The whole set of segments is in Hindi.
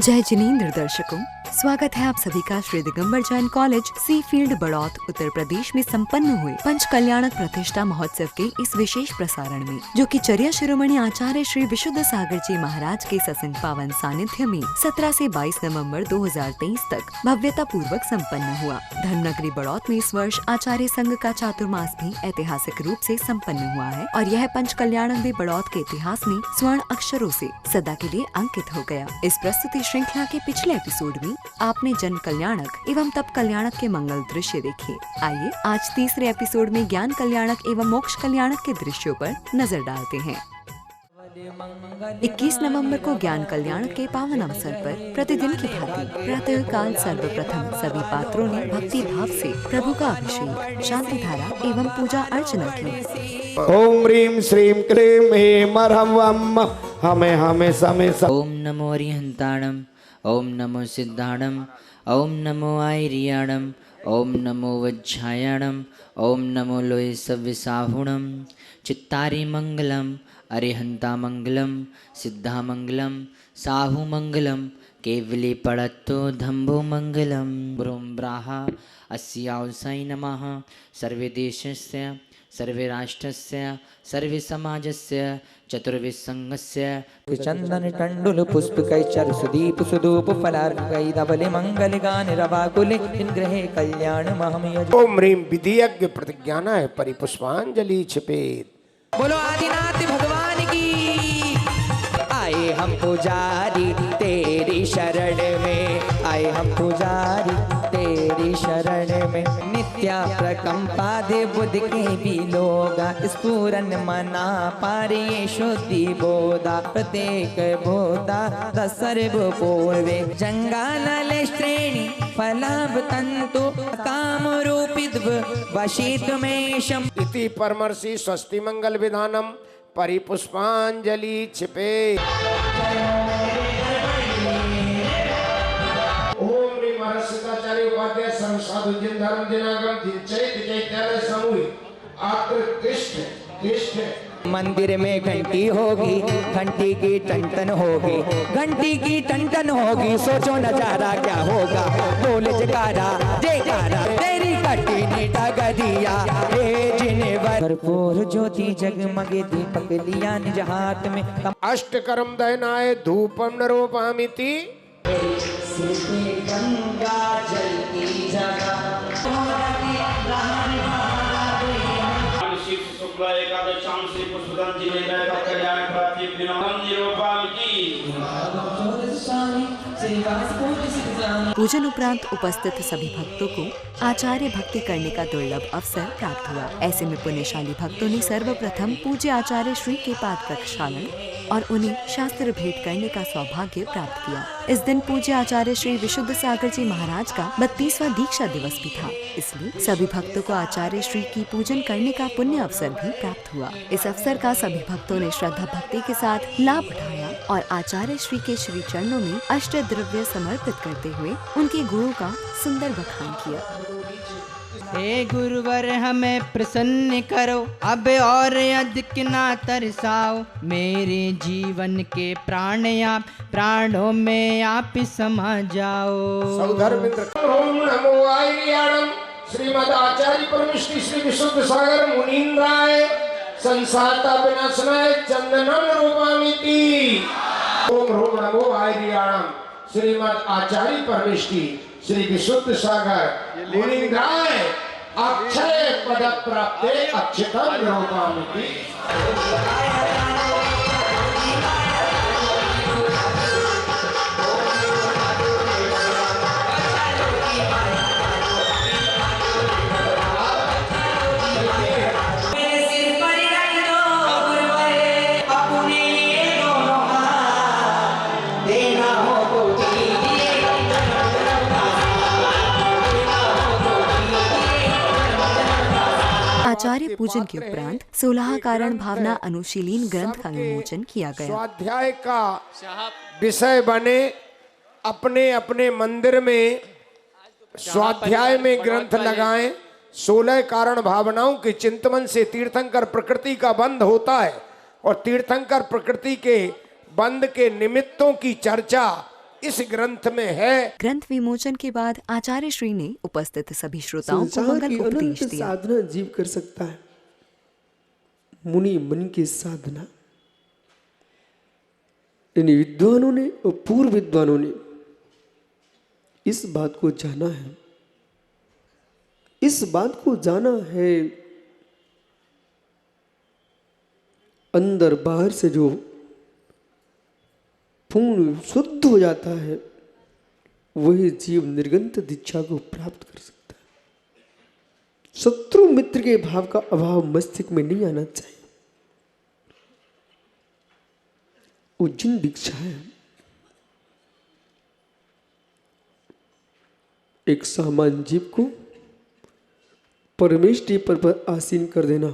जय जिनेंद्र दर्शकों, स्वागत है आप सभी का श्री दिगंबर जैन कॉलेज सी फील्ड बड़ौत उत्तर प्रदेश में संपन्न हुए पंच कल्याणक प्रतिष्ठा महोत्सव के इस विशेष प्रसारण में, जो कि चर्या शिरोमणि आचार्य श्री विशुद्ध सागर जी महाराज के सत्संग पावन सानिध्य में 17 से 22 नवंबर 2023 तक भव्यता पूर्वक संपन्न हुआ। धर्मनगरी बड़ौत में इस वर्ष आचार्य संघ का चातुर्मास भी ऐतिहासिक रूप से संपन्न हुआ है और यह पंच कल्याणक भी बड़ौत के इतिहास में स्वर्ण अक्षरों से सदा के लिए अंकित हो गया। इस प्रस्तुति श्रृंखला के पिछले एपिसोड में आपने जन कल्याणक एवं तप कल्याणक के मंगल दृश्य देखे। आइए आज तीसरे एपिसोड में ज्ञान कल्याणक एवं मोक्ष कल्याणक के दृश्यों पर नजर डालते हैं। 21 नवंबर को ज्ञान कल्याण के पावन अवसर पर प्रतिदिन की भांति प्रातः काल सर्वप्रथम सभी पात्रों ने भक्ति भाव से प्रभु का अभिषेक, शांति धारा एवं पूजा अर्चना की। ओम ह्रीं श्रीं क्लीं ह्रीं मरहवम हमें हमें समय ओम नमो अरिहंताणम, ओम नमो सिद्धाणम, ओम नमो आयरियाणम, ओम नमो वज्झायाणम, ओम नमो लोय सव्यसाहुणम। चित्तारि मंगलम, अरिहंता मंगलम, सिद्धा मंगलम, साहु मंगलम, केवली पड़त्तो धम्भो मंगलम। ब्रूम ब्राहा अस्यावसाय नमः। सर्वे देशस्य, सर्वे राष्ट्रस्य, सर्वे समाजस्य, चतुर्विसंगस्य चंदन टंडुल पुष्प कैचर सुदीप सुदूप फलार्कई धवले मंगल गान रवाकुले ग्रहे कल्याण महमयज। ओम ह्रीं विधियज्ञ प्रतिज्ञानाय परिपुष्पांजलि छिपेत। बोलो आदिनाथ भगवान की। आए हम पुजारी तेरी शरण में, आए हम पुजारी तेरी शरण में। नित्या प्रकंपादे बुद्ध के भी लोगा, स्फुरन मना पारिये शुद्धि बोधा। प्रत्येक बोधा सर्व पूर्वे जंगाल श्रेणी फलाभ तंतु काम रूपिद्व वशीतमेशम। इति परमर्षि स्वस्ति मंगल विधानम परिपुष्पांजलि छिपे। ओम ह्रीं महर्षिताचार्य उपाध्याय संघ साधु जिन धर्म दिनागम जिन चैत्य चैत्यालय समूह आत्र तिष्ठ। मंदिर में घंटी होगी, घंटी की टन होगी, घंटी की टन होगी। सोचो नजारा क्या होगा। बोल जयकारा जयकारा तेरी कटी ने डगदिया रे जिनेवर। भरपूर ज्योति जगमगे दीपक लिया निज हाथ में। अष्ट कर्म दहनाय धूपम नरोपामिति। गंगा जल की जगह पूजन उपरांत उपस्थित सभी भक्तों को आचार्य भक्ति करने का दुर्लभ अवसर प्राप्त हुआ। ऐसे में पुण्यशाली भक्तों ने सर्वप्रथम पूज्य आचार्य श्री के पाद प्रक्षालन और उन्हें शास्त्र भेंट करने का सौभाग्य प्राप्त किया। इस दिन पूज्य आचार्य श्री विशुद्ध सागर जी महाराज का 32वां दीक्षा दिवस भी था, इसलिए सभी भक्तों को आचार्य श्री की पूजन करने का पुण्य अवसर भी प्राप्त हुआ। इस अवसर का सभी भक्तों ने श्रद्धा भक्ति के साथ लाभ उठाया और आचार्य श्री के श्री चरणों में अष्ट द्रव्य समर्पित करते हुए उनके गुणों का सुंदर बखान किया। हे गुरुवर हमें प्रसन्न करो, अब और अधिक ना तरसाओ। मेरे जीवन के प्राणों में आप समा जाओ। सौधर्मिंद्र ओम नमो आयरियाणम श्रीमद आचार्य परमेष्टि श्री विशुद्ध सागर मुनीन्द्राय संसारता विनाशनाय चंदनम रूपामिति। ओम ह्रीं नमो आयरियाणम श्रीमद आचार्य परमेष्टि श्री विशुद्ध सागर मुनीन्द्राय अक्षय पद प्राप्ते अक्षतम रूपामिति। आचार्य पूजन के उपरांत 16 कारण भावना अनुशीलीन ग्रंथ का विमोचन किया गया। स्वाध्याय का विषय बने अपने अपने मंदिर में स्वाध्याय में ग्रंथ लगाएं। 16 कारण भावनाओं के चिंतन से तीर्थंकर प्रकृति का बंध होता है और तीर्थंकर प्रकृति के बंध के निमित्तों की चर्चा इस ग्रंथ में है। ग्रंथ विमोचन के बाद आचार्य श्री ने उपस्थित सभी श्रोताओं को संसार मंगल की उपदेश अनंत दिया। साधना जीव कर सकता है, मुनि मन की साधना। इन विद्वानों ने और पूर्व विद्वानों ने इस बात को जाना है, इस बात को जाना है। अंदर बाहर से जो पूर्ण शुद्ध हो जाता है, वही जीव निर्गंत दीक्षा को प्राप्त कर सकता है। शत्रु मित्र के भाव का अभाव मस्तिष्क में नहीं आना चाहिए। उज्जैन दीक्षा है, एक सामान्य जीव को परमेष्टि पर आसीन कर देना,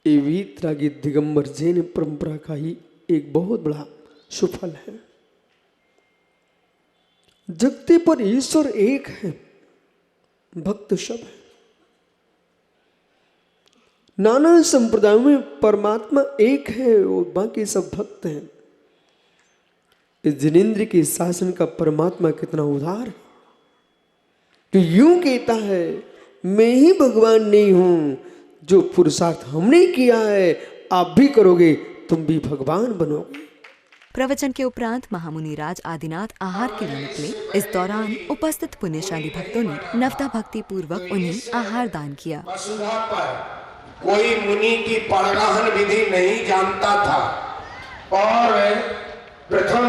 ये वीतरागी दिगंबर जैन परंपरा का ही एक बहुत बड़ा सुफल है। जगते पर ईश्वर एक है, भक्त सब है। नाना संप्रदायों में परमात्मा एक है और बाकी सब भक्त हैं। इस जिनेंद्र के शासन का परमात्मा कितना उदार है, तो यूं कहता है, मैं ही भगवान नहीं हूं, जो पुरुषार्थ हमने किया है आप भी करोगे, तुम भी भगवान बनोगे। प्रवचन के उपरांत महामुनि राज आदिनाथ आहार के लिए निकले। इस दौरान उपस्थित पुण्यशाली भक्तों ने नवता भक्ति पूर्वक उन्हें आहार दान किया। वसुधा पर कोई मुनि की परगाहन विधि नहीं जानता था और प्रथम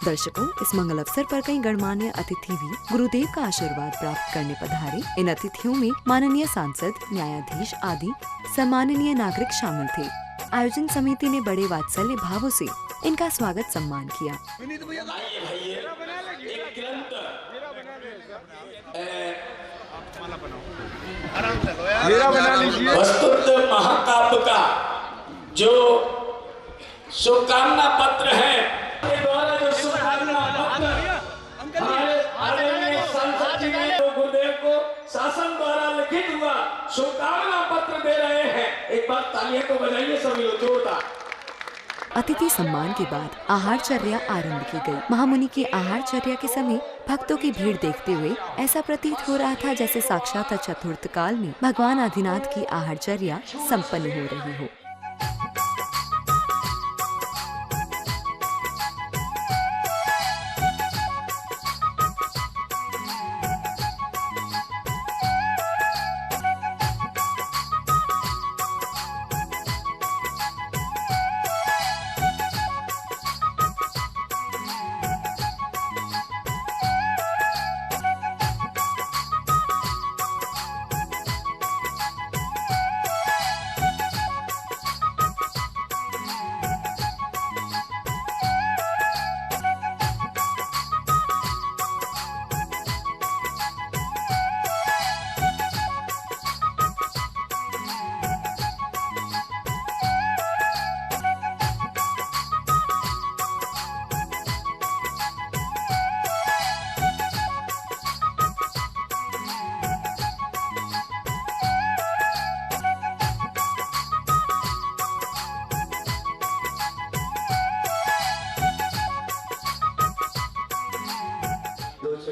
दर्शकों, इस मंगल अवसर पर कई गणमान्य अतिथि भी गुरुदेव का आशीर्वाद प्राप्त करने पधारे। इन अतिथियों में माननीय सांसद, न्यायाधीश आदि सम्माननीय नागरिक शामिल थे। आयोजन समिति ने बड़े वात्सल्य भावों से इनका स्वागत सम्मान किया। वस्तुतः महाकाव्य का जो शुभकामना पत्र है, के द्वारा जो शुभकामना पत्र आदरणीय सांसद जी ने गुरुदेव को शासन द्वारा लिखित हुआ शुभकामना पत्र दे रहे हैं। एक बार तालियां तो बजाइए सभी लोग जोरदार। अतिथि सम्मान के बाद आहारचर्या आरंभ की गई। महामुनि की आहारचर्या के समय भक्तों की भीड़ देखते हुए ऐसा प्रतीत हो रहा था जैसे साक्षात चतुर्थ काल में भगवान आदिनाथ की आहारचर्या संपन्न हो रही हो।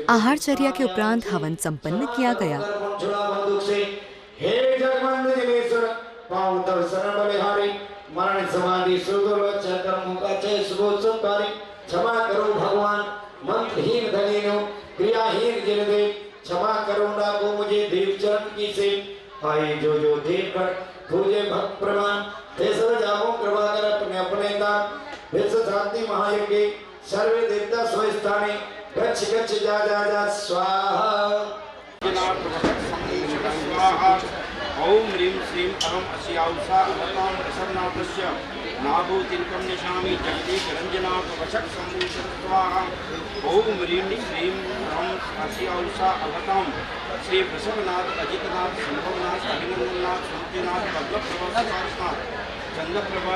आहारचर्या के उपरांत हवन संपन्न किया गया। हे जगवंद जलेश्वर पावन दर्शन बलिहारी मरण समाधि सुदुर्लभ कर्मों का चय शुभोत्सवकारी क्षमा करो भगवान मंत्रहीन धनीनो क्रियाहीन जिनदेव क्षमा करो ना को मुझे देव चरण की से आए जो देव कर तुझे भक्त प्रमाण तेसर जाओ कृपा कर अपने अपने दान विश्व शांति महायज्ञ सर्वे देवता स्वस्थाने गच्छ गच्छ जा जा जा स्वाहा। ओम ह्रीं श्रीं अहम अस्याउषा अवतां प्रसन्नाथस्य नाभूतिलकं निशामि जगदीश रंजनाथ वशक संभूषण स्वाहा। ओम ह्रीं श्रीं अहम अस्याउषा अवतां श्री वृषभनाथ अजितनाथ संभवनाथ अभिनंदननाथ सूर्यनाथ पद्मप्रभानाथ चंद्रप्रभा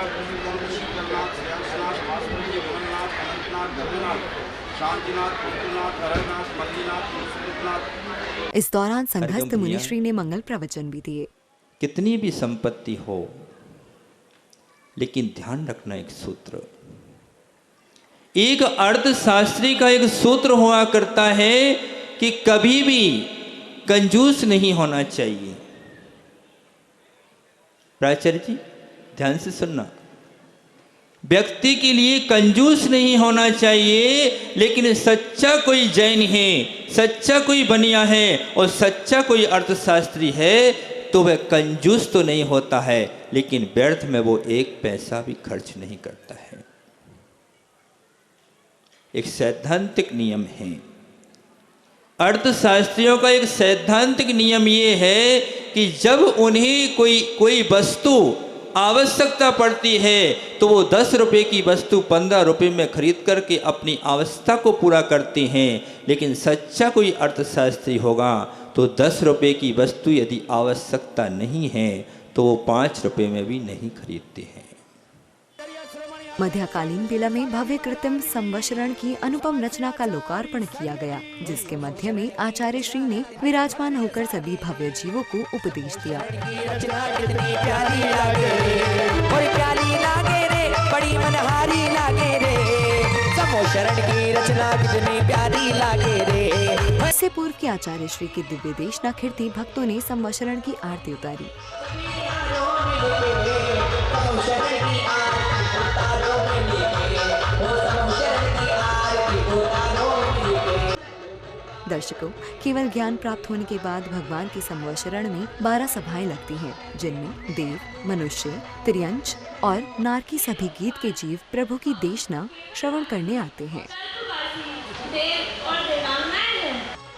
शीतलनाथ श्रेयांसनाथ वासुदेव गमननाथ अनंतनाथ धर्मनाथ शांतिनाथ पुत्रनाथ हरनाथ मल्लीनाथ मुसुनाथ। इस दौरान संघस्थ मुनिश्री ने मंगल प्रवचन भी दिए। कितनी भी संपत्ति हो, लेकिन ध्यान रखना एक सूत्र, एक अर्थशास्त्री का एक सूत्र हुआ करता है कि कभी भी कंजूस नहीं होना चाहिए। प्राचार्य जी ध्यान से सुनना, व्यक्ति के लिए कंजूस नहीं होना चाहिए, लेकिन सच्चा कोई जैन है, सच्चा कोई बनिया है और सच्चा कोई अर्थशास्त्री है तो वह कंजूस तो नहीं होता है, लेकिन व्यर्थ में वो एक पैसा भी खर्च नहीं करता है। एक सैद्धांतिक नियम है, अर्थशास्त्रियों का एक सैद्धांतिक नियम ये है कि जब उन्हें कोई वस्तु आवश्यकता पड़ती है तो वो 10 रुपए की वस्तु 15 रुपए में खरीद करके अपनी आवश्यकता को पूरा करते हैं। लेकिन सच्चा कोई अर्थशास्त्री होगा तो 10 रुपए की वस्तु यदि आवश्यकता नहीं है तो वो 5 रुपए में भी नहीं खरीदते हैं। मध्यकालीन बेला में भव्य कृत्रिम संवशरण की अनुपम रचना का लोकार्पण किया गया, जिसके मध्य में आचार्य श्री ने विराजमान होकर सभी भव्य जीवों को उपदेश दिया। बड़ी मनहारी लागे रे, संवशरण की रचना कितनी प्यारी लागे रे। इससे पूर्व के आचार्य श्री की दिव्य देशना कीर्ति भक्तों ने संवशरण की आरती उतारी। दर्शकों, केवल ज्ञान प्राप्त होने के बाद भगवान के संवशरण में 12 सभाएं लगती हैं, जिनमें देव, मनुष्य, त्रियंच और नारकी सभी गीत के जीव प्रभु की देशना श्रवण करने आते हैं।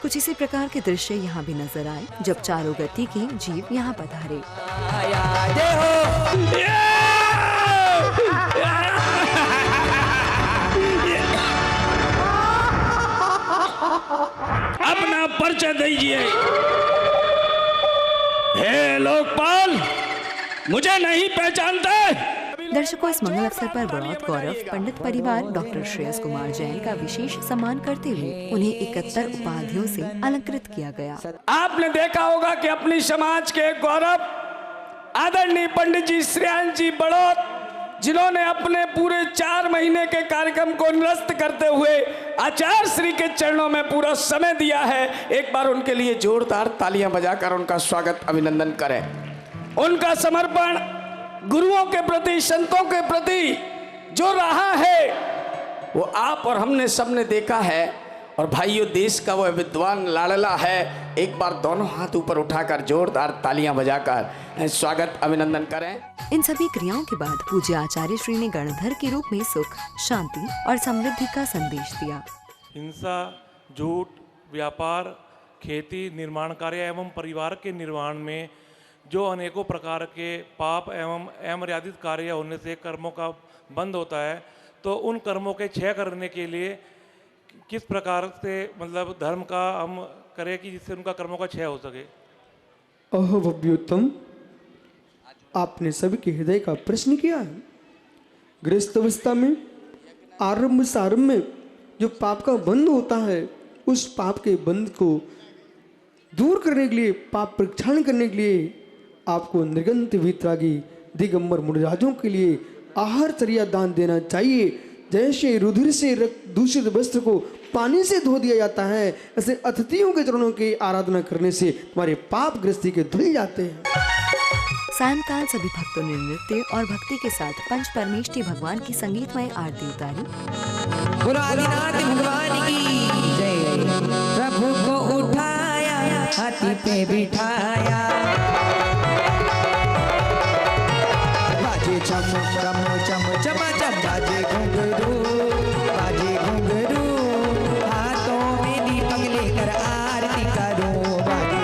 कुछ इसी प्रकार के दृश्य यहाँ भी नजर आए जब चारों गति के जीव यहाँ पधारे। अपना परिचय दीजिए। हे लोकपाल, मुझे नहीं पहचानते? दर्शकों, इस मंगल अवसर पर बड़ौत गौरव पंडित परिवार डॉक्टर श्रेयस कुमार जैन का विशेष सम्मान करते हुए उन्हें 71 उपाधियों से अलंकृत किया गया। आपने देखा होगा कि अपनी समाज के गौरव आदरणीय पंडित जी श्रेयांश जी बड़ौत, जिन्होंने अपने पूरे 4 महीने के कार्यक्रम को निरस्त करते हुए आचार्य श्री के चरणों में पूरा समय दिया है, एक बार उनके लिए जोरदार तालियां बजाकर उनका स्वागत अभिनंदन करें। उनका समर्पण गुरुओं के प्रति, संतों के प्रति जो रहा है वो आप और हमने सबने देखा है। और भाइयों, देश का वो विद्वान लाडला है, एक बार दोनों हाथ ऊपर उठाकर जोरदार तालियां बजाकर स्वागत अभिनंदन करें। इन सभी क्रियाओं के बाद पूज्य आचार्य श्री ने गणधर के रूप में सुख, शांति और समृद्धि का संदेश दिया। हिंसा, झूठ, व्यापार, खेती, निर्माण कार्य एवं परिवार के निर्माण में जो अनेकों प्रकार के पाप एवं अमर्यादित कार्य होने से कर्मों का बंद होता है, तो उन कर्मों के क्षय करने के लिए किस प्रकार से मतलब धर्म का हम करें कि जिससे उनका कर्मों का क्षय हो सके। अहो भव्योत्तम, आपने सभी के हृदय का प्रश्न किया है। गृहस्थ अवस्था में आरंभ सारंभ में जो पाप का बंध होता है, उस पाप के बंध को दूर करने के लिए, पाप प्रक्षालन करने के लिए आपको निर्गंत वितरागी दिगंबर मुनिराजों के लिए आहारचर्या दान देना चाहिए। जैसे रुधिर से दूषित वस्त्र को पानी से धो दिया जाता है, ऐसे अतिथियों के चरणों की आराधना करने से तुम्हारे पाप ग्रस्ती के धुल जाते हैं। सायंकाल सभी भक्तों ने नृत्य और भक्ति के साथ पंच परमेष्ठी भगवान की संगीतमय आरती उतारी। भोलानाथ भगवान की जय। प्रभु को उठाया, हाथी पे बिठाया, बाजे चम चम चम चम चम, बाजे घुंघरू, बाजे घुंघरू, हाथों में दीपक लेकर आरती करो, बाजे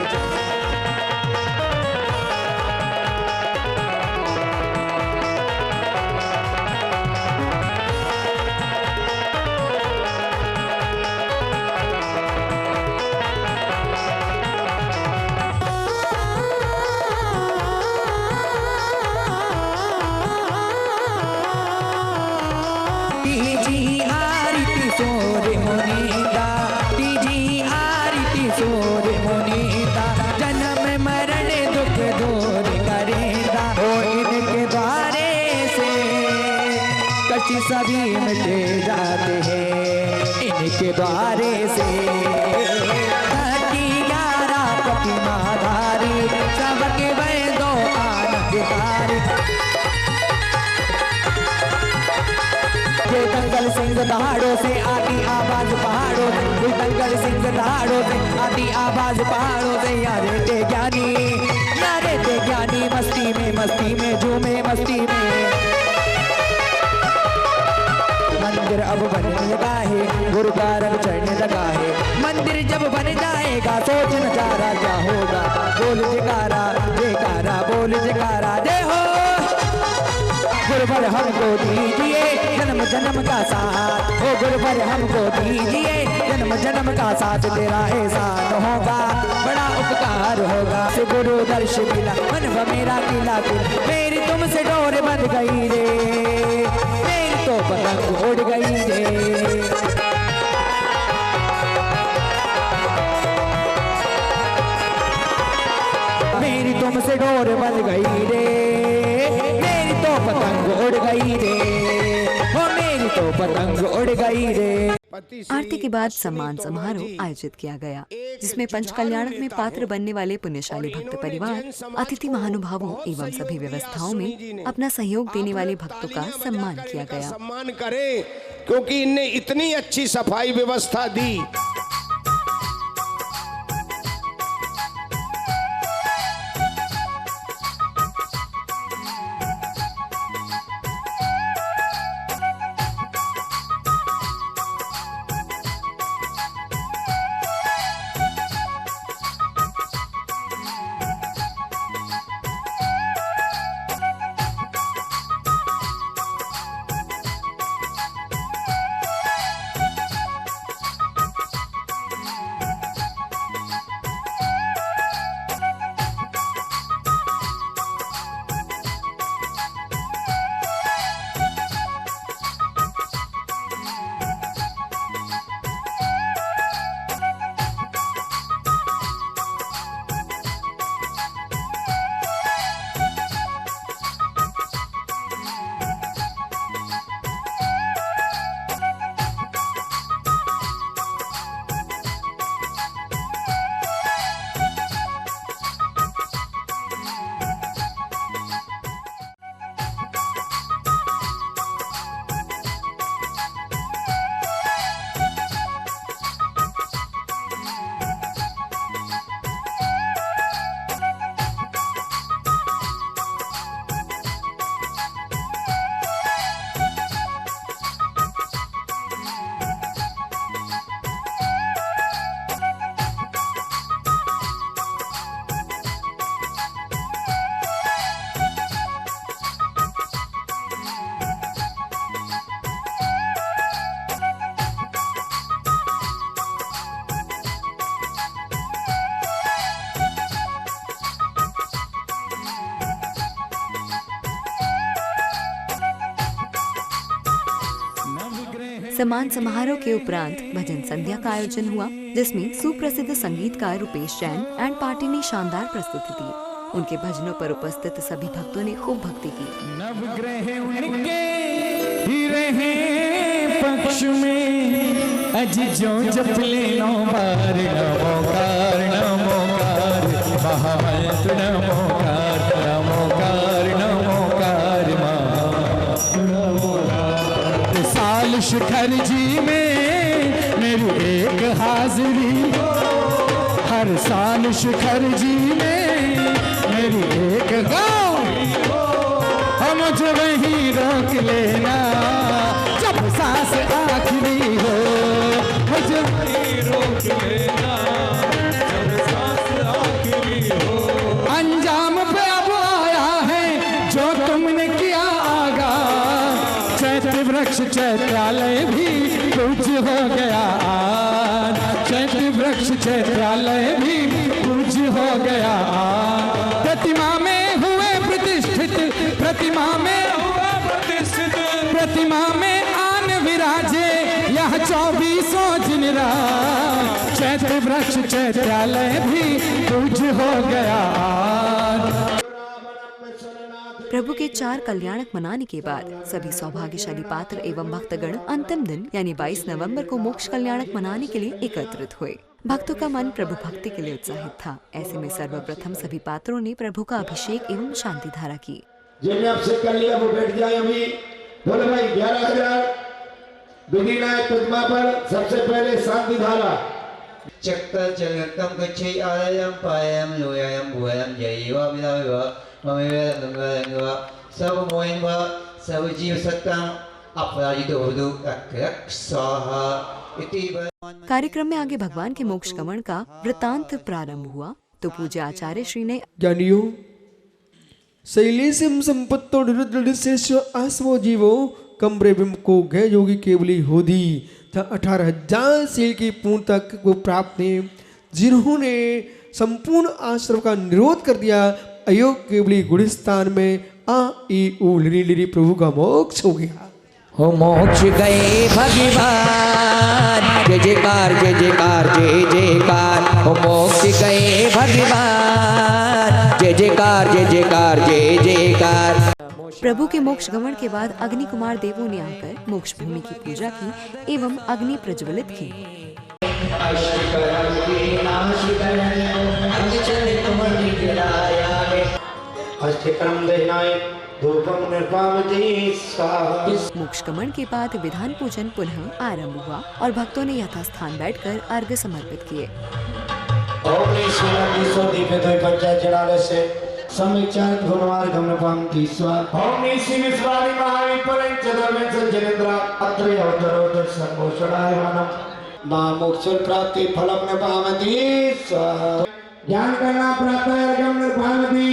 सभी मिटे जाते के द्वारे से। 11 प्रतिमाधारी सबके वैदो आनंदकारी। ये दंगल सिंह दहाड़ों से आती आवाज पहाड़ों से, ये दंगल सिंह दहाड़ों से आती आवाज पहाड़ों से। यारे ते ज्ञानी मस्ती में झूमे मस्ती में। मंदिर अब बनने लगा है, गुरु का रंग चढ़ने लगा है। मंदिर जब बन जाएगा सोच नजारा क्या होगा। बोल जयकारा जयकारा बोल जयकारा जय हो। गुरुवर हमको दीजिए जन्म जन्म का साथ, ओ गुरुवर हमको दीजिए जन्म जन्म का साथ। तेरा एहसान होगा बड़ा उपकार होगा। से गुरु दर्श मिला मन व मेरा किला दिल, मेरी तुमसे डोर बंध गई रे, मेरी तो पतंग उड़ गई रे। मेरी तुमसे डोर बंध गई रे, मेरी तो पतंग उड़ गई रे, ओ मेरी तो पतंग उड़ गई रे। आरती के बाद सम्मान समारोह आयोजित किया गया, जिसमें पंच कल्याणक में पात्र बनने वाले पुण्यशाली भक्त परिवार, अतिथि महानुभावों एवं सभी व्यवस्थाओं में अपना सहयोग देने वाले भक्तों का सम्मान किया गया। सम्मान करें क्योंकि इनने इतनी अच्छी सफाई व्यवस्था दी। सम्मान समारोह के उपरांत भजन संध्या का आयोजन हुआ, जिसमें सुप्रसिद्ध संगीतकार रुपेश जैन एंड पार्टी ने शानदार प्रस्तुति दी। उनके भजनों पर उपस्थित सभी भक्तों ने खूब भक्ति की। नवग्रह उनके ही रहे पक्ष में, अज जो जप ले लो बार नमोकार नमोकार, महामंत्र नमोकार नमोकार नमोकार नमोकार। साल शिखर जी में मेरी एक हाजिरी, हर साल शिखर जी में मेरी एक गाँव, मुझे वहीं रोक लेना जब सांस आखिरी हो, मुझे वहीं रोक लेना जब सांस आखिरी हो। अंजाम पे अब आया है जो तुमने किया आगा, चैत्र वृक्ष चैत्रालय भी पूज्य हो गया आज, चैत्र वृक्ष चैत्रालय भी पूज्य हो गया आज। प्रतिमा में हुए प्रतिष्ठित, प्रतिमा में हुआ प्रतिष्ठित, प्रतिमा में आन विराजे यह 24 दिन रात, चैत्र वृक्ष चैत्रालय भी पूज्य हो गया आज। प्रभु के 4 कल्याणक मनाने के बाद सभी सौभाग्यशाली पात्र एवं भक्तगण अंतिम दिन यानी 22 नवंबर को मोक्ष कल्याणक मनाने के लिए एकत्रित हुए। भक्तों का मन प्रभु भक्ति के लिए उत्साहित था। ऐसे में सर्वप्रथम सभी पात्रों ने प्रभु का अभिषेक एवं शांति धारा की। जिन्हें अभिषेक कर लिया वो बैठ जाए। अभी बोले भाई 11,000 विधि नायक प्रतिमा पर सबसे पहले शांति धारा। चक्कर चलकम कच्छे आयम पायम लोयम बुयम जयवा विदावा ममेव गंगा सब मोइनवा सब जीव सत्तां अपराजित होदु अक्क स्वाहा इति। कार्यक्रम में आगे भगवान के मोक्ष गमन का वृतांत प्रारंभ हुआ तो पूज्य आचार्य श्री ने ज्ञानियों शैलेशम संपत्तो रुद्रशेषो आसवो जीवो कम्रे बिम को गए योगी केवली होदी था 18,000 सील की पूर्ण तक वो प्राप्त हैं जिन्होंने संपूर्ण आश्रम का निरोध कर दिया। अयोग केवली गुड़िस्तान में आ ई उ लिरी लिरी प्रभु का मोक्ष हो गया। हो मोक्ष गए भगवान जय जयकार जय जयकार जय जयकार। हो मोक्ष गए भगवान जय जयकार जय जयकार जय जयकार। प्रभु के मोक्ष गमन के बाद अग्नि कुमार देवों ने आकर मोक्ष भूमि की पूजा की एवं अग्नि प्रज्वलित की। मोक्ष गमन के बाद विधान पूजन पुनः आरंभ हुआ और भक्तों ने यथास्थान बैठकर अर्घ्य समर्पित किए। समीचार गुणवार गमनपाम तीसवा ओम निसी विश्वारी महाविपलं चतुर्वेद संजनेन्द्र अत्रे अवतरोदर संभूषणाय वनम मां मोक्ष प्राप्ति फलम न पावती स्वाहा। ज्ञान करना प्राप्त है गमन पावती।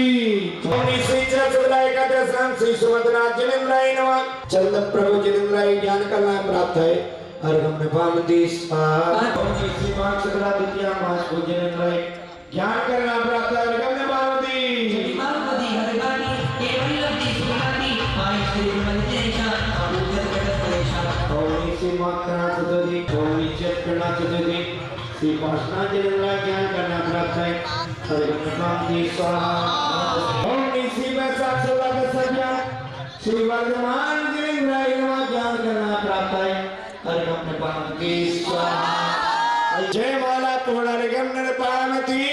ओम निसी चतुर्दाय का दशम श्री सुमदना जनेन्द्राय नमः। चंद प्रभु जनेन्द्राय ज्ञान करना प्राप्त है अर्घम न पावती स्वाहा। ओम निसी मां चतुर्दा द्वितीय मां जनेन्द्राय ज्ञान करना प्राप्त है अर्घम न पावती। ज्ञान करना प्राप्त है श्री वर्धमान ज्ञान करना प्राप्त है। जय माला पूर्ण पावती।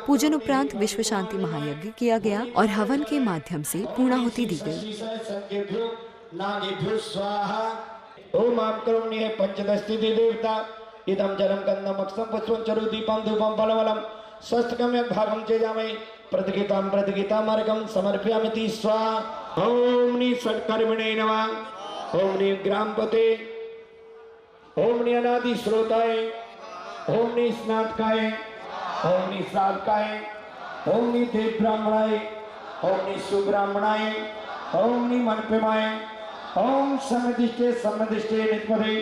पूजन उपरांत विश्व शांति महायज्ञ किया गया और हवन के माध्यम से पूर्णाहुति दी गई। ओम आप करुण्य पंचदस्थिति देवता इदम जलम गंधम अक्षम पुष्पम चरु दीपम धूपम फलवलम स्वस्थकम भागम चेजामि प्रतिगीता मार्गम समर्पयामि स्वाहा। ओम नी सत्कर्मणे नमः। ओम नी ग्रामपते। ओम नी अनादि श्रोताय। ओम नी स्नातकाय। ओम नी साधकाय। ओम नी देव ब्राह्मणाय। ओम नी सुब्राह्मणाय। ओम नी मनपेमाय। ओम समदिष्टे नित्पदे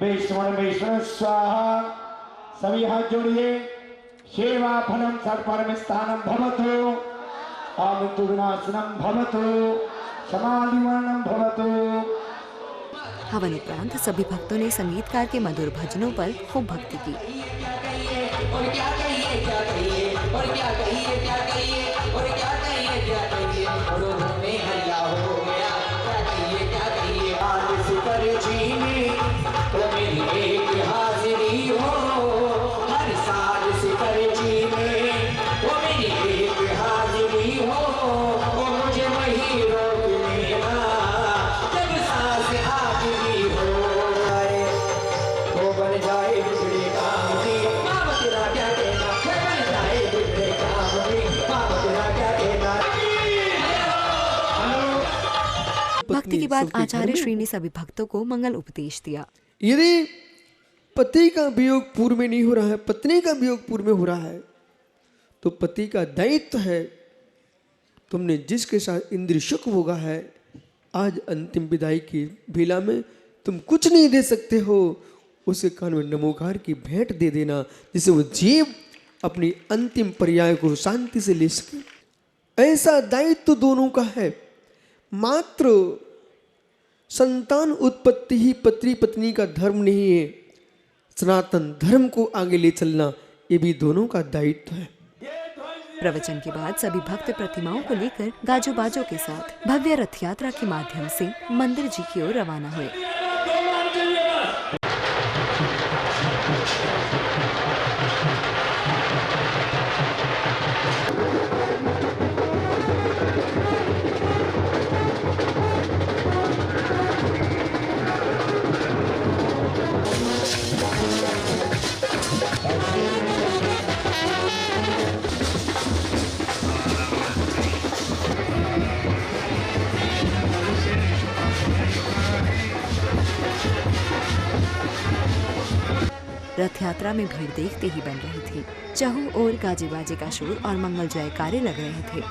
वैष्णव स्वाहा। सभी हाथ जोड़िए। सेवा फलम सर्वपरम स्थानम भवतु आमृत्यु विनाशनम भवतु समाधिवर्णम भवतु। हवन उपरांत सभी भक्तों ने संगीतकार के मधुर भजनों पर खूब भक्ति की। भक्ति के बाद आचार्य श्री ने सभी भक्तों को मंगल उपदेश दिया। यदि पति का वियोग पूर्व में नहीं हो रहा है, पत्नी का वियोग पूर्व में हो रहा है, तो पति का दायित्व है, तुमने जिसके साथ इंद्रिय सुख भोगा है, आज अंतिम विदाई की बेला में तुम कुछ नहीं दे सकते हो, उसे कान में नमोकार की भेंट दे देना, जिससे वो जीव अपनी अंतिम पर्याय को शांति से ले सके। ऐसा दायित्व दोनों का है। मात्र संतान उत्पत्ति ही पति पत्नी का धर्म नहीं है, सनातन धर्म को आगे ले चलना ये भी दोनों का दायित्व है। प्रवचन के बाद सभी भक्त प्रतिमाओं को लेकर गाजो बाजों के साथ भव्य रथ यात्रा के माध्यम से मंदिर जी की ओर रवाना हुए। रथ यात्रा में भीड़ देखते ही बन रही थी। चहुं ओर गाजे बाजे का शोर और मंगल जयकारे लग रहे थे।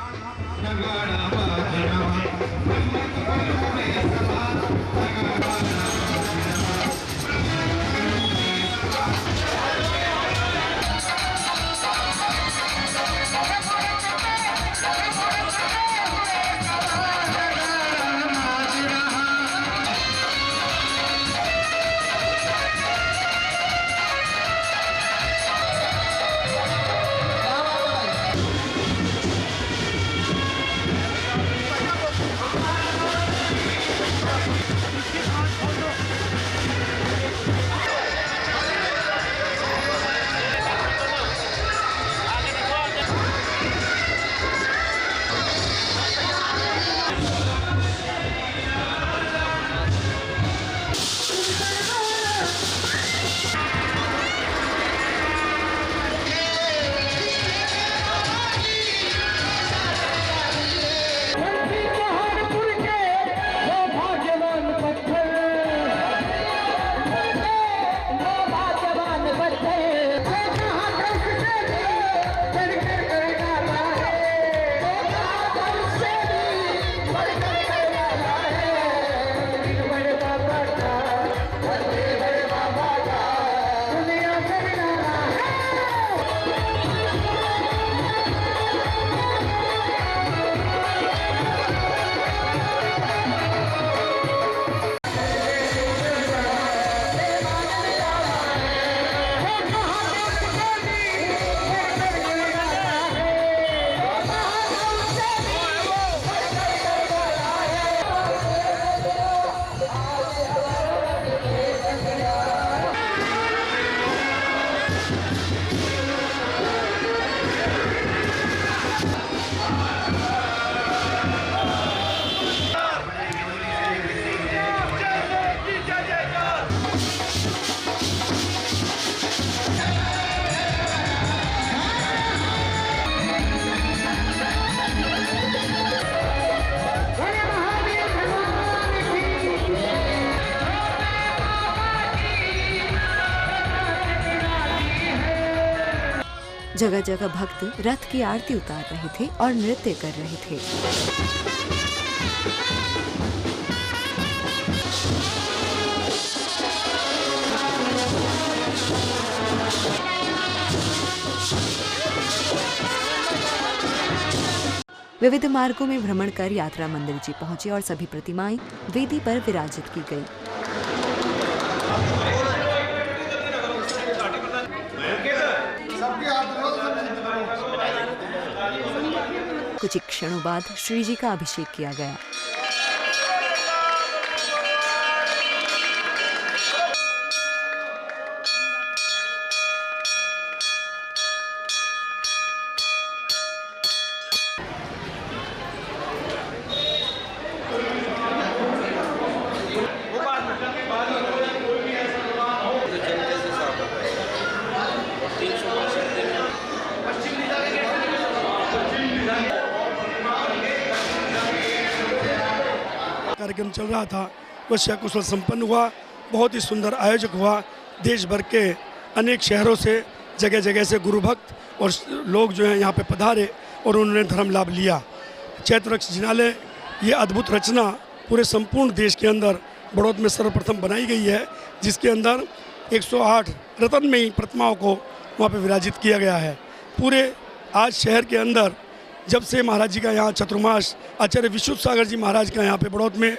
जगह जगह भक्त रथ की आरती उतार रहे थे और नृत्य कर रहे थे। विविध मार्गों में भ्रमण कर यात्रा मंदिर जी पहुंचे और सभी प्रतिमाएं वेदी पर विराजित की गई। कुछ क्षणों बाद श्री जी का अभिषेक किया गया। कार्यक्रम चल रहा था वह सकुशल संपन्न हुआ। बहुत ही सुंदर आयोजक हुआ। देश भर के अनेक शहरों से जगह जगह से गुरु भक्त और लोग जो हैं यहाँ पे पधारे और उन्होंने धर्म लाभ लिया। चैत्रवृक्ष जिनालय ये अद्भुत रचना पूरे संपूर्ण देश के अंदर बड़ौद में सर्वप्रथम बनाई गई है, जिसके अंदर 108 रत्नमयी प्रतिमाओं को वहाँ पे विराजित किया गया है। पूरे आज शहर के अंदर जब से महाराज जी का यहाँ चतुर्मास आचार्य विशुद्ध सागर जी महाराज का यहाँ पे बड़ौद में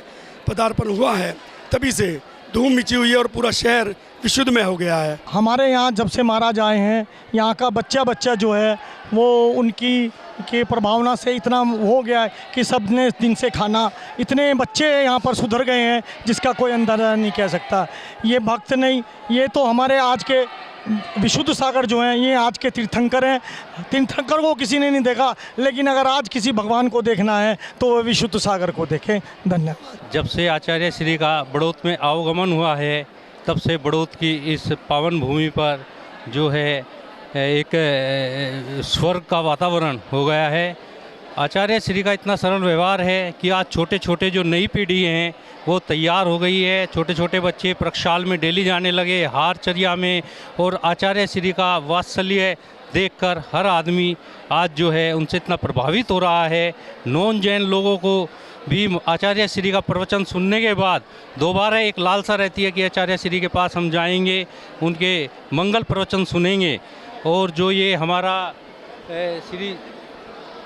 पदार्पण हुआ है, तभी से धूम मची हुई है और पूरा शहर विशुद्धमय हो गया है। हमारे यहाँ जब से महाराज आए हैं, यहाँ का बच्चा जो है वो उनकी के प्रभावना से इतना हो गया है कि सब ने दिन से खाना, इतने बच्चे यहाँ पर सुधर गए हैं जिसका कोई अंदाजा नहीं कह सकता। ये भक्त नहीं, ये तो हमारे आज के विशुद्ध सागर जो हैं, ये आज के तीर्थंकर हैं। तीर्थंकर को किसी ने नहीं देखा, लेकिन अगर आज किसी भगवान को देखना है तो वह विशुद्ध सागर को देखें। धन्यवाद। जब से आचार्य श्री का बड़ौत में आवागमन हुआ है, तब से बड़ौत की इस पावन भूमि पर जो है एक स्वर्ग का वातावरण हो गया है। आचार्य श्री का इतना सरल व्यवहार है कि आज छोटे छोटे जो नई पीढ़ी हैं वो तैयार हो गई है। छोटे छोटे बच्चे प्रक्षाल में डेली जाने लगे, हारचर्या में, और आचार्य श्री का वात्सल्य देखकर हर आदमी आज जो है उनसे इतना प्रभावित हो रहा है। नॉन जैन लोगों को भी आचार्य श्री का प्रवचन सुनने के बाद दोबारा एक लालसा रहती है कि आचार्य श्री के पास हम जाएंगे, उनके मंगल प्रवचन सुनेंगे। और जो ये हमारा श्री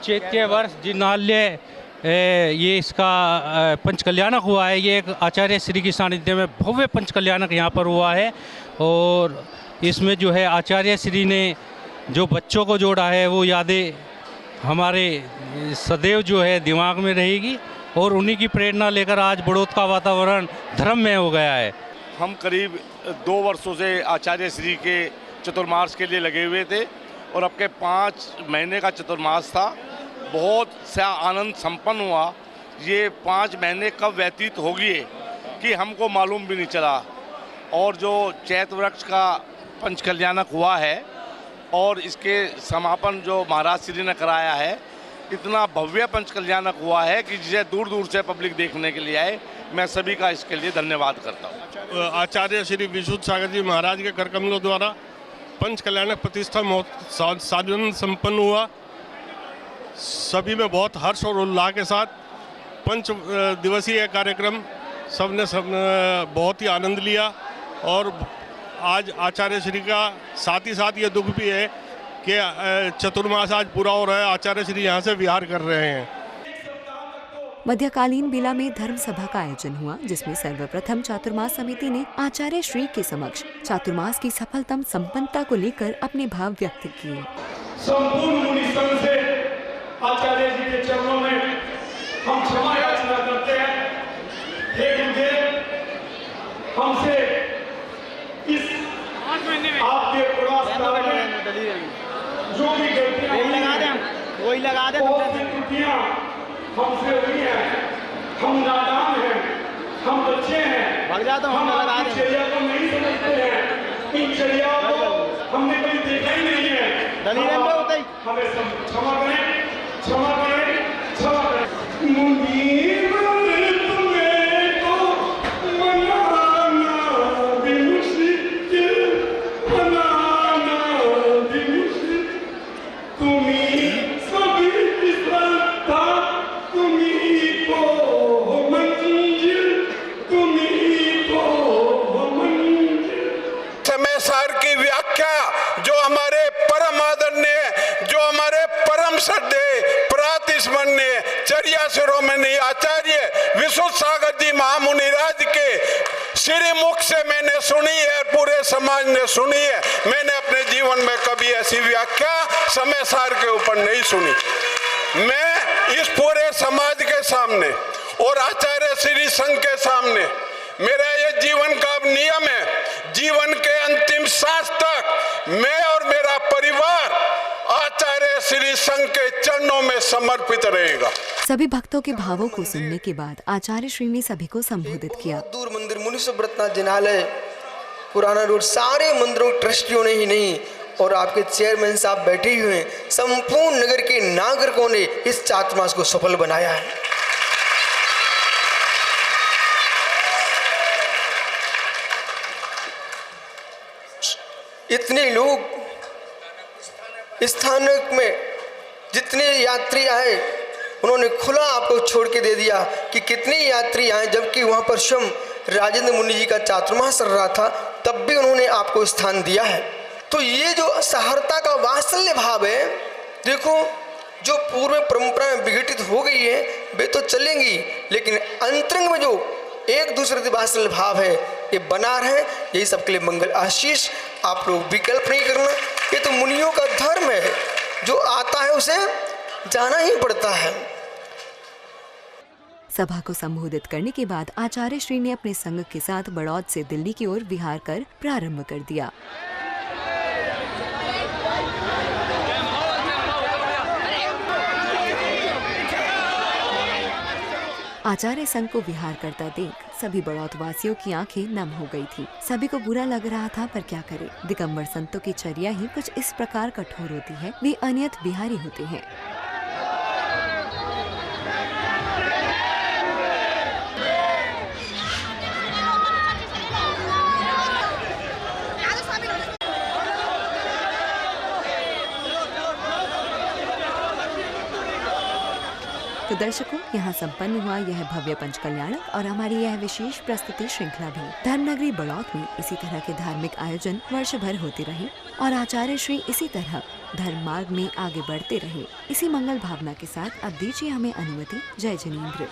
चैत्य वर्ष जिनाल्य ये इसका पंचकल्याणक हुआ है, ये एक आचार्य श्री की सानिध्य में भव्य पंचकल्याणक यहाँ पर हुआ है। और इसमें जो है आचार्य श्री ने जो बच्चों को जोड़ा है वो यादें हमारे सदैव जो है दिमाग में रहेगी, और उन्हीं की प्रेरणा लेकर आज बड़ौत का वातावरण धर्ममय हो गया है। हम करीब 2 वर्षों से आचार्य श्री के चतुर्मास के लिए लगे हुए थे, और अब के 5 महीने का चतुर्मास था। बहुत सा आनंद संपन्न हुआ। ये 5 महीने कब व्यतीत हो गए कि हमको मालूम भी नहीं चला। और जो चैत वृक्ष का पंचकल्याणक हुआ है और इसके समापन जो महाराज श्री ने कराया है, इतना भव्य पंचकल्याणक हुआ है कि जिसे दूर दूर से पब्लिक देखने के लिए आए। मैं सभी का इसके लिए धन्यवाद करता हूँ। आचार्य श्री विशुद्ध सागर जी महाराज के कर कमलों द्वारा पंचकल्याणक प्रतिष्ठा साधन संपन्न हुआ। सभी में बहुत हर्ष और उल्लास के साथ 5 दिवसीय कार्यक्रम सबने बहुत ही आनंद लिया। और आज आचार्य श्री का साथ ही साथ ये दुख भी है कि चतुर्मास आज पूरा हो रहा है, आचार्य श्री यहाँ से विहार कर रहे हैं। मध्यकालीन बेला में धर्म सभा का आयोजन हुआ, जिसमें सर्वप्रथम चातुर्मास समिति ने आचार्य श्री के समक्ष चातुर्मास की सफलतम संपन्नता को लेकर अपने भाव व्यक्त किए। संपूर्ण मुनि संघ से आचार्य जी के चरणों में हम क्षमा याचना करते हैं। हे गुरुदेव, हमसे इस आपके प्रयास जो भी गलतियां त्रुटियां हमसे हुई हैं, हम नादान हैं, हम बच्चे हैं, हम आपकी चर्या को नहीं समझते हैं, इन चर्याओं को हमने कभी देखा ही नहीं है। हमें सब क्षमा करें, क्षमा करें, क्षमा करें। मुंडीर तुम्हें तो मनाना भी मुश्किल, मनाना भी मुश्किल, तुम्ही सभी की श्रद्धा, तुम्ही को हो मंजिल, तुम्ही को हो मंजिल। समय सार की व्याख्या जो हमारे परम आदरणीय, जो हमारे परम श्रद्धेय प्रातिस्मरणीय चर्या शिरोमणि आचार्य विशुद्ध सागर जी महामुनि राज के श्री मुख से मैंने सुनी है, पूरे समाज ने सुनी है। मैंने अपने जीवन में कभी ऐसी व्याख्या समय सार के ऊपर नहीं सुनी। मैं इस पूरे समाज के सामने और आचार्य श्री संघ के सामने, मेरा ये जीवन का अब नियम है, जीवन के अंतिम सांस तक मैं और मेरा परिवार आचार्य श्री संघ के चरणों में समर्पित रहेगा। सभी भक्तों के भावों को सुनने के बाद आचार्य श्री ने सभी को संबोधित किया। दूर मंदिर मुनिसुब्रतनाथ जिनालय पुराना रोड सारे मंदिरों ट्रस्टियों ने ही नहीं, और आपके चेयरमैन साहब बैठे हुए हैं, संपूर्ण नगर के नागरिकों ने इस चातुर्मास को सफल बनाया है। इतने लोग स्थानक में जितने यात्री आए, उन्होंने खुला आपको छोड़ के दे दिया कि कितने यात्री आए, जबकि वहाँ पर स्वयं राजेंद्र मुनि जी का चातुर्मास चल रहा था, तब भी उन्होंने आपको स्थान दिया है। तो ये जो सहरता का वात्सल्य भाव है, देखो जो पूर्व परंपराएं विघटित हो गई है वे तो चलेंगी, लेकिन अंतरंग में जो एक दूसरे के वात्सल्य भाव है, ये बना रहे, यही सबके लिए मंगल आशीष। आप लोग विकल्प नहीं करना, ये तो मुनियों का धर्म है, जो आता है उसे जाना ही पड़ता है। सभा को संबोधित करने के बाद आचार्य श्री ने अपने संघ के साथ बड़ौद से दिल्ली की ओर विहार कर प्रारंभ कर दिया। आचार्य संघ को विहार करता देख सभी बड़ौत वासियों की आंखें नम हो गई थी। सभी को बुरा लग रहा था, पर क्या करे, दिगंबर संतों की चर्या ही कुछ इस प्रकार कठोर होती है, वे अनियत बिहारी होते हैं। तो दर्शकों, यहाँ संपन्न हुआ यह भव्य पंच कल्याणक और हमारी यह विशेष प्रस्तुति श्रृंखला भी। धर्मनगरी बड़ौत में इसी तरह के धार्मिक आयोजन वर्ष भर होते रहे और आचार्य श्री इसी तरह धर्म मार्ग में आगे बढ़ते रहे। इसी मंगल भावना के साथ अब दीजिए हमें अनुमति। जय जिनेंद्र।